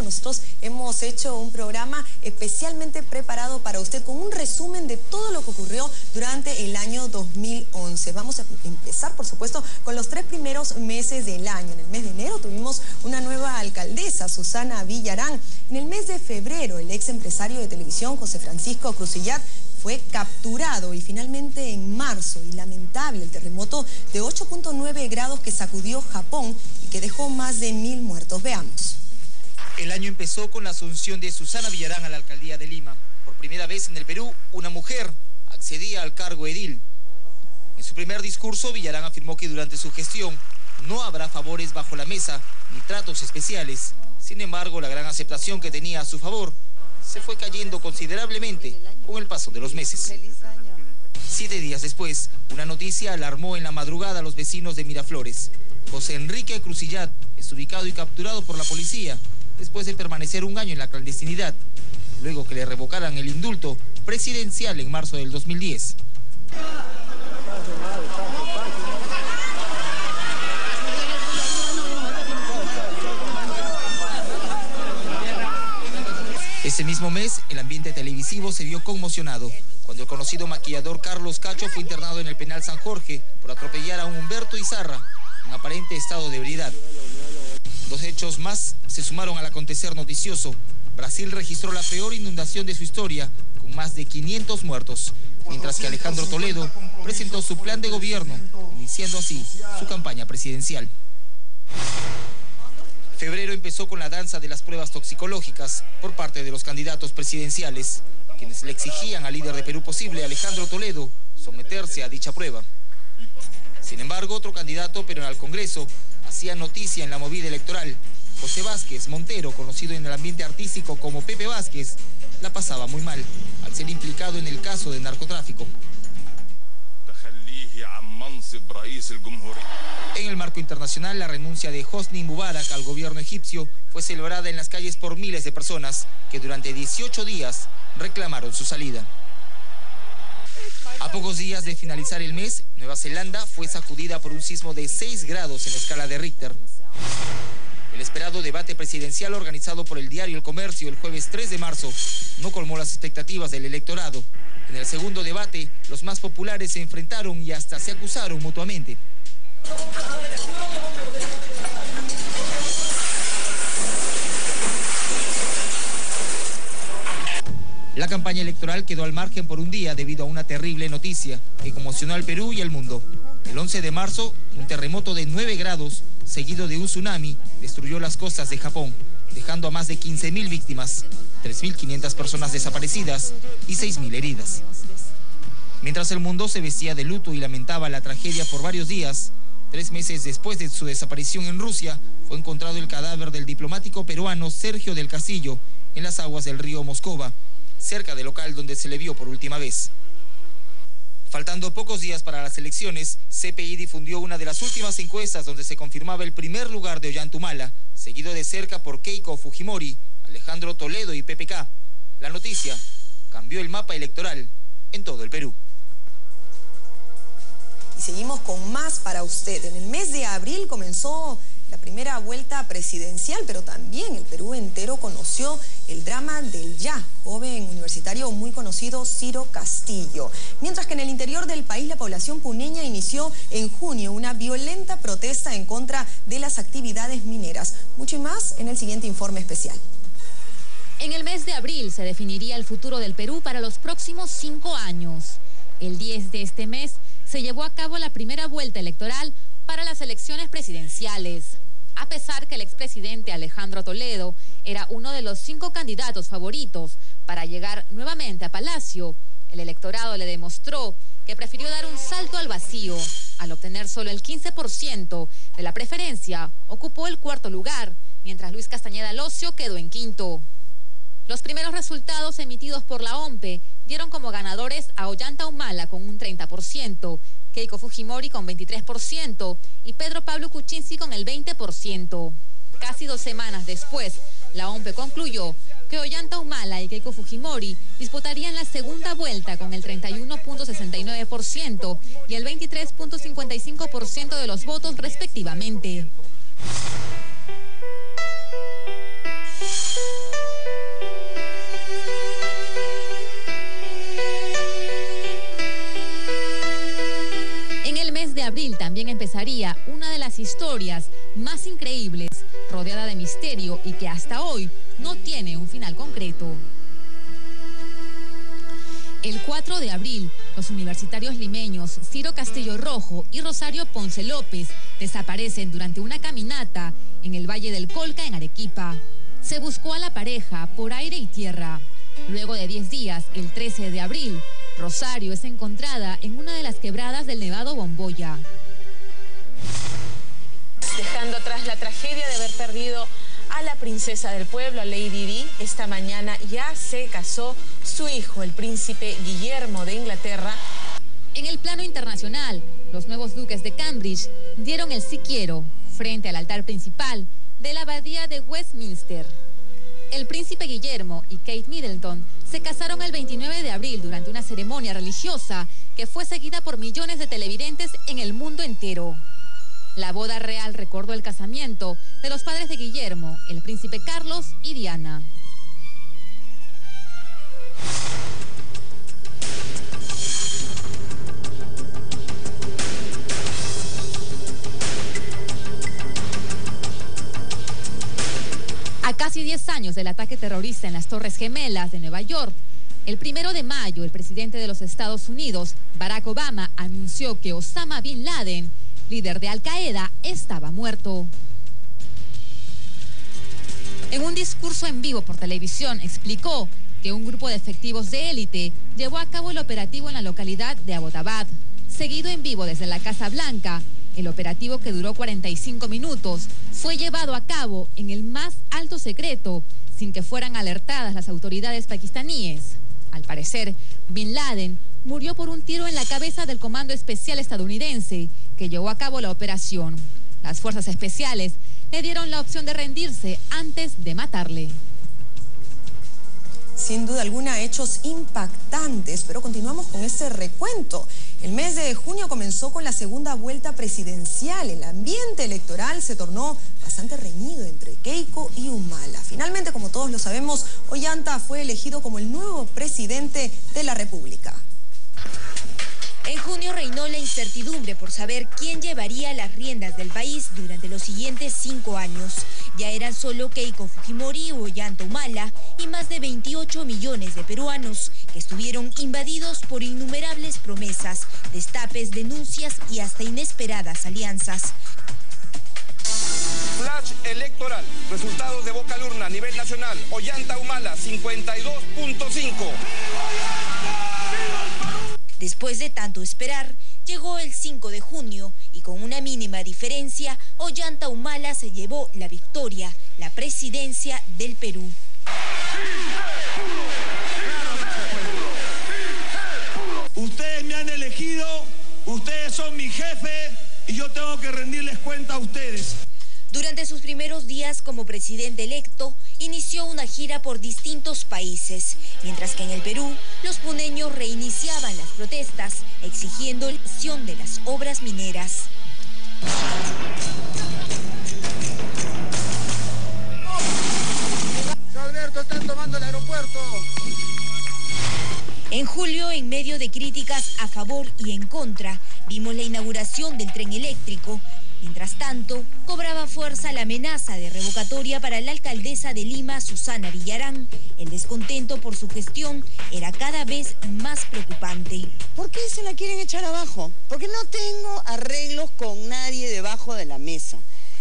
nosotros hemos hecho un programa especialmente preparado para usted con un resumen de todo lo que ocurrió durante el año 2011. Vamos a empezar, por supuesto, con los 3 primeros meses del año. En el mes de enero tuvimos una nueva alcaldesa, Susana Villarán. En el mes de febrero, el ex empresario de televisión, José Francisco Crucillat, fue capturado, y finalmente en marzo, y lamentable, el terremoto de 8.9 grados que sacudió Japón y que dejó más de 1000 muertos. Veamos. El año empezó con la asunción de Susana Villarán a la alcaldía de Lima. Por primera vez en el Perú, una mujer accedía al cargo edil. En su primer discurso, Villarán afirmó que durante su gestión no habrá favores bajo la mesa ni tratos especiales. Sin embargo, la gran aceptación que tenía a su favor se fue cayendo considerablemente con el paso de los meses. 7 días después, una noticia alarmó en la madrugada a los vecinos de Miraflores. José Enrique Crucillat es ubicado y capturado por la policía después de permanecer un año en la clandestinidad, luego que le revocaran el indulto presidencial en marzo del 2010. Ese mismo mes, el ambiente televisivo se vio conmocionado cuando el conocido maquillador Carlos Cacho fue internado en el penal San Jorge por atropellar a un Humberto Izarra en aparente estado de ebriedad. 2 hechos más se sumaron al acontecer noticioso. Brasil registró la peor inundación de su historia, con más de 500 muertos, mientras que Alejandro Toledo presentó su plan de gobierno, iniciando así su campaña presidencial. Febrero empezó con la danza de las pruebas toxicológicas por parte de los candidatos presidenciales, quienes le exigían al líder de Perú Posible, Alejandro Toledo, someterse a dicha prueba. Sin embargo, otro candidato, pero al Congreso, hacía noticia en la movida electoral. José Vázquez Montero, conocido en el ambiente artístico como Pepe Vázquez, la pasaba muy mal al ser implicado en el caso de narcotráfico. En el marco internacional, la renuncia de Hosni Mubarak al gobierno egipcio fue celebrada en las calles por miles de personas que durante 18 días reclamaron su salida. A pocos días de finalizar el mes, Nueva Zelanda fue sacudida por un sismo de 6 grados en la escala de Richter. El esperado debate presidencial organizado por el diario El Comercio el jueves 3 de marzo no colmó las expectativas del electorado. En el segundo debate, los más populares se enfrentaron y hasta se acusaron mutuamente. La campaña electoral quedó al margen por un día debido a una terrible noticia que conmocionó al Perú y al mundo. El 11 de marzo, un terremoto de 9 grados, seguido de un tsunami, destruyó las costas de Japón, dejando a más de 15.000 víctimas, 3.500 personas desaparecidas y 6.000 heridas. Mientras el mundo se vestía de luto y lamentaba la tragedia por varios días, 3 meses después de su desaparición en Rusia, fue encontrado el cadáver del diplomático peruano Sergio del Castillo en las aguas del río Moscova, cerca del local donde se le vio por última vez. Faltando pocos días para las elecciones, CPI difundió una de las últimas encuestas donde se confirmaba el primer lugar de Ollanta, seguido de cerca por Keiko Fujimori, Alejandro Toledo y PPK. La noticia cambió el mapa electoral en todo el Perú. Y seguimos con más para usted. En el mes de abril comenzó la primera vuelta presidencial, pero también el Perú entero conoció el drama del ya joven universitario muy conocido Ciro Castillo. Mientras que en el interior del país la población puneña inició en junio una violenta protesta en contra de las actividades mineras. Mucho y más en el siguiente informe especial. En el mes de abril se definiría el futuro del Perú para los próximos 5 años. El 10 de este mes se llevó a cabo la primera vuelta electoral para las elecciones presidenciales. A pesar que el expresidente Alejandro Toledo era uno de los 5 candidatos favoritos para llegar nuevamente a Palacio, el electorado le demostró que prefirió dar un salto al vacío. Al obtener solo el 15% de la preferencia, ocupó el 4º lugar, mientras Luis Castañeda Locio quedó en 5º. Los primeros resultados emitidos por la OMPE dieron como ganadores a Ollanta Humala con un 30%, Keiko Fujimori con 23% y Pedro Pablo Kuczynski con el 20%. Casi 2 semanas después, la OMPE concluyó que Ollanta Humala y Keiko Fujimori disputarían la segunda vuelta con el 31.69% y el 23.55% de los votos respectivamente. contaría una de las historias más increíbles, rodeada de misterio y que hasta hoy no tiene un final concreto. El 4 de abril, los universitarios limeños Ciro Castillo Rojo y Rosario Ponce López desaparecen durante una caminata en el Valle del Colca, en Arequipa. Se buscó a la pareja por aire y tierra. Luego de 10 días, el 13 de abril, Rosario es encontrada en una de las quebradas del Nevado Bomboya. Dejando atrás la tragedia de haber perdido a la princesa del pueblo, a Lady Di, esta mañana ya se casó su hijo, el príncipe Guillermo de Inglaterra. En el plano internacional, los nuevos duques de Cambridge dieron el sí quiero frente al altar principal de la abadía de Westminster. El príncipe Guillermo y Kate Middleton se casaron el 29 de abril durante una ceremonia religiosa que fue seguida por millones de televidentes en el mundo entero. La boda real recordó el casamiento de los padres de Guillermo, el príncipe Carlos y Diana. A casi 10 años del ataque terrorista en las Torres Gemelas de Nueva York, el 1 de mayo, el presidente de los Estados Unidos, Barack Obama, anunció que Osama Bin Laden, líder de Al-Qaeda, estaba muerto. En un discurso en vivo por televisión explicó que un grupo de efectivos de élite llevó a cabo el operativo en la localidad de Abbottabad. Seguido en vivo desde la Casa Blanca, el operativo, que duró 45 minutos, fue llevado a cabo en el más alto secreto, sin que fueran alertadas las autoridades pakistaníes. Al parecer, Bin Laden murió por un tiro en la cabeza del Comando Especial estadounidense que llevó a cabo la operación. Las fuerzas especiales le dieron la opción de rendirse antes de matarle. Sin duda alguna, hechos impactantes, pero continuamos con este recuento. El mes de junio comenzó con la segunda vuelta presidencial. El ambiente electoral se tornó bastante reñido entre Keiko y Humala. Finalmente, como todos lo sabemos, Ollanta fue elegido como el nuevo presidente de la República. En junio reinó la incertidumbre por saber quién llevaría las riendas del país durante los siguientes 5 años. Ya eran solo Keiko Fujimori u Ollanta Humala y más de 28 millones de peruanos que estuvieron invadidos por innumerables promesas, destapes, denuncias y hasta inesperadas alianzas. Flash electoral. Resultados de boca al urna a nivel nacional. Ollanta Humala 52.5. Después de tanto esperar, llegó el 5 de junio y con una mínima diferencia, Ollanta Humala se llevó la victoria, la presidencia del Perú. Ustedes me han elegido, ustedes son mi jefe y yo tengo que rendirles cuenta a ustedes. Durante sus primeros días como presidente electo, inició una gira por distintos países, mientras que en el Perú, los puneños reiniciaban las protestas, exigiendo la acción de las obras mineras. Alberto, están tomando el aeropuerto. En julio, en medio de críticas a favor y en contra, vimos la inauguración del tren eléctrico. Mientras tanto, cobraba fuerza la amenaza de revocatoria para la alcaldesa de Lima, Susana Villarán. El descontento por su gestión era cada vez más preocupante. ¿Por qué se la quieren echar abajo? Porque no tengo arreglos con nadie debajo de la mesa.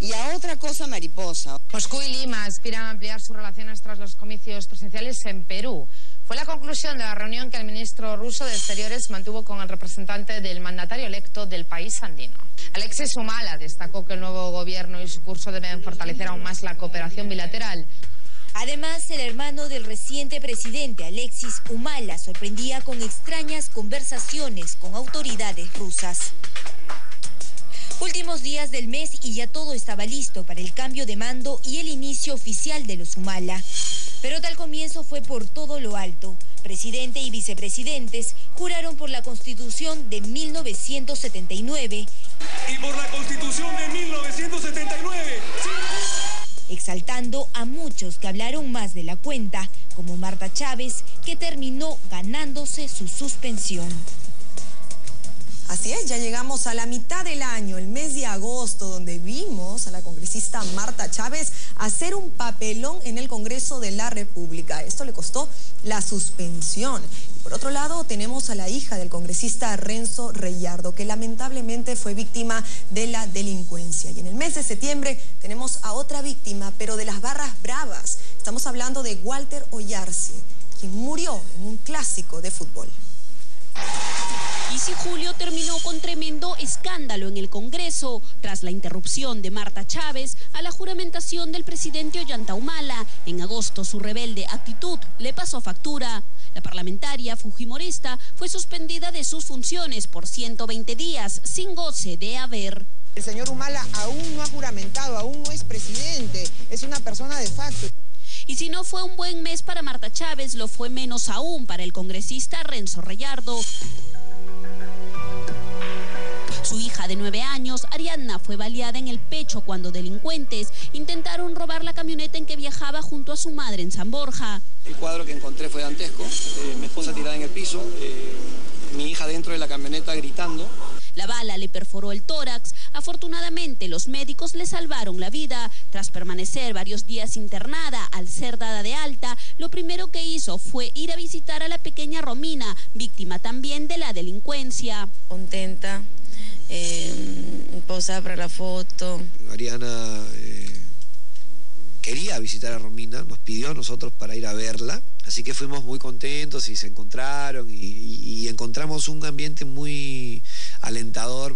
Y a otra cosa mariposa. Moscú y Lima aspiran a ampliar sus relaciones tras los comicios presidenciales en Perú. Fue la conclusión de la reunión que el ministro ruso de Exteriores mantuvo con el representante del mandatario electo del país andino. Alexis Humala destacó que el nuevo gobierno y su curso deben fortalecer aún más la cooperación bilateral. Además, el hermano del reciente presidente, Alexis Humala, sorprendía con extrañas conversaciones con autoridades rusas. Últimos días del mes y ya todo estaba listo para el cambio de mando y el inicio oficial de los Humala. Pero tal comienzo fue por todo lo alto. Presidente y vicepresidentes juraron por la Constitución de 1979. Y por la Constitución de 1979. Exaltando a muchos que hablaron más de la cuenta, como Marta Chávez, que terminó ganándose su suspensión. Así es, ya llegamos a la mitad del año, el mes de agosto, donde vimos a la congresista Marta Chávez hacer un papelón en el Congreso de la República. Esto le costó la suspensión. Y por otro lado, tenemos a la hija del congresista Renzo Reyardo, que lamentablemente fue víctima de la delincuencia. Y en el mes de septiembre tenemos a otra víctima, pero de las barras bravas. Estamos hablando de Walter Oyarce, quien murió en un clásico de fútbol. Y si julio terminó con tremendo escándalo en el Congreso, tras la interrupción de Marta Chávez a la juramentación del presidente Ollanta Humala, en agosto su rebelde actitud le pasó factura. La parlamentaria fujimorista fue suspendida de sus funciones por 120 días sin goce de haber. El señor Humala aún no ha juramentado, aún no es presidente, es una persona de facto. Y si no fue un buen mes para Marta Chávez, lo fue menos aún para el congresista Renzo Reyardo. Su hija de 9 años, Ariadna, fue baleada en el pecho cuando delincuentes intentaron robar la camioneta en que viajaba junto a su madre en San Borja. El cuadro que encontré fue dantesco, mi esposa tirada en el piso, mi hija dentro de la camioneta gritando. La bala le perforó el tórax. Afortunadamente, los médicos le salvaron la vida. Tras permanecer varios días internada, al ser dada de alta, lo primero que hizo fue ir a visitar a la pequeña Romina, víctima también de la delincuencia. Contenta, posada para la foto. Ariana quería visitar a Romina, nos pidió a nosotros para ir a verla, así que fuimos muy contentos y se encontraron y encontramos un ambiente muy alentador.